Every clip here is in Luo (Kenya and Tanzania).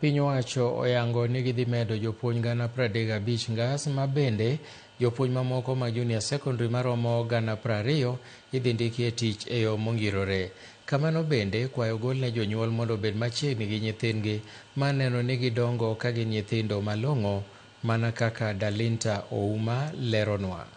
Piny owacho oyango ni gidhi medo jopuonj 35,000 ngas ma bende jopuonj mamoko mag junior secondary maromo 20,000 idhi ndiki e tich e yo mongirore. Kamano bende kwayo gol ne jonyuol mondo obed machiegni gi nyithindgi ma neno ni gidongo ka gin nyithindo malong'o, mana kaka Dalinta Ouma leronwa.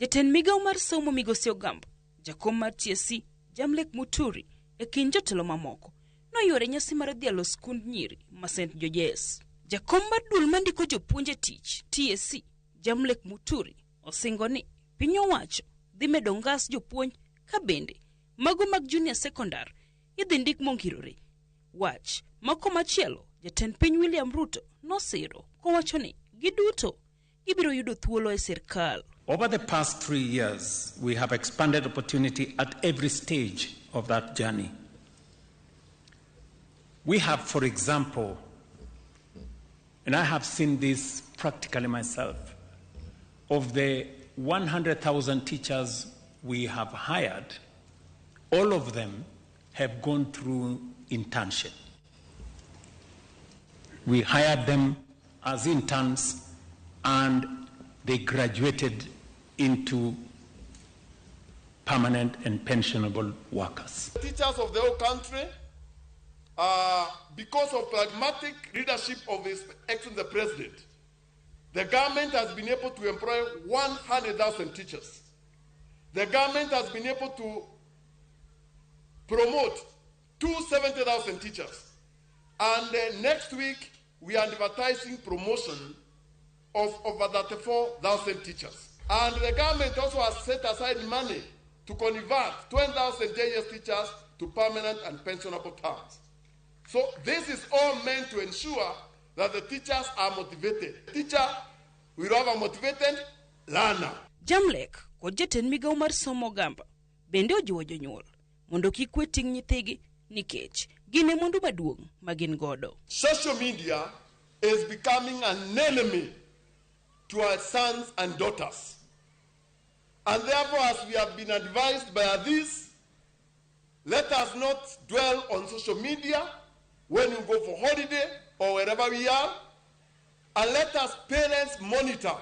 Jatend migao mar somo Migosi Ogamba, jakom mar TSC Jamlek Muturi e kind jotelo mamoko noyore nyasi mar dhialo skund nyiri ma St. George's. Jakom mar duol mandiko jopuonje tich TSC Jamlek Muturi osingo ni piny owacho dhi medo ngas jopuonj ka bende mago mag junior secondary idhi ndik mongirore. Wach mako machielo jatend piny William Ruto nosiro kowacho ni giduto gibiro yudo thuolo e sirkal. Over the past 3 years, we have expanded opportunity at every stage of that journey. We have, for example, and I have seen this practically myself, of the 100,000 teachers we have hired, all of them have gone through internship. We hired them as interns and they graduated into permanent and pensionable workers. Teachers of the whole country, because of pragmatic leadership of His Excellency the President, the government has been able to employ 100,000 teachers. The government has been able to promote 270,000 teachers. And next week, we are advertising promotion of over 34,000 teachers. And the government also has set aside money to convert 20,000 JS teachers to permanent and pensionable terms. So this is all meant to ensure that the teachers are motivated. Teacher will have a motivated learner. Jamlek kod jatend migao mar somo Ogamba bende ojiwo jonyuol mondo kik kwe ting' nyithigi nikech gin e mwandu maduong' ma gin godo. Social media is becoming an enemy to our sons and daughters. And therefore, as we have been advised by this, let us not dwell on social media when we go for holiday or wherever we are, and let us parents monitor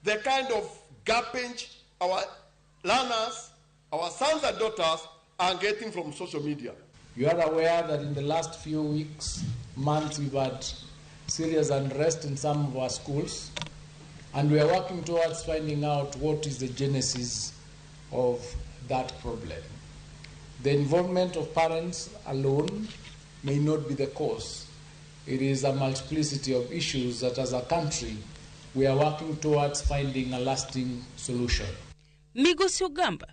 the kind of garbage our learners, our sons and daughters are getting from social media. You are aware that in the last few weeks, months, we've had serious unrest in some of our schools, and we are working towards finding out what is the genesis of that problem. The involvement of parents alone may not be the cause. It is a multiplicity of issues that as a country we are working towards finding a lasting solution. Migosi Ogamba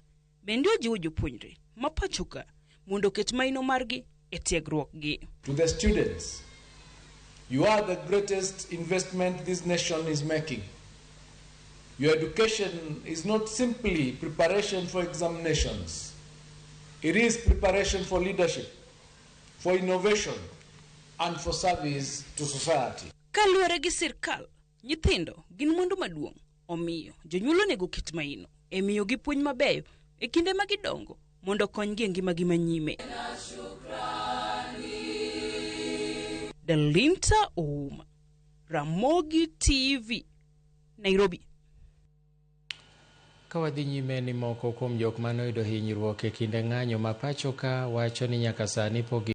bende ojiwo jopuonjre ma pacho ka mondo ket maino margi e tiegruokgi. To the students, you are the greatest investment this nation is making. Your education is not simply preparation for examinations. It is preparation for leadership, for innovation, and for service to society. Kaluwore gi sirkal, nyithindo gin mwandu maduong', omiyo jonyuol onego ket maino e miyo gi puonj mabeyo e kinde ma gidongo mondo konygi e ngimagi manyime. Dalinta Ouma, Ramogi TV, Nairobi. Kawadhi nyime ni moko kuom jok manoyudo hinyruok e kinde ng'anyo ma pacho ka wacho ni nyaka sani pok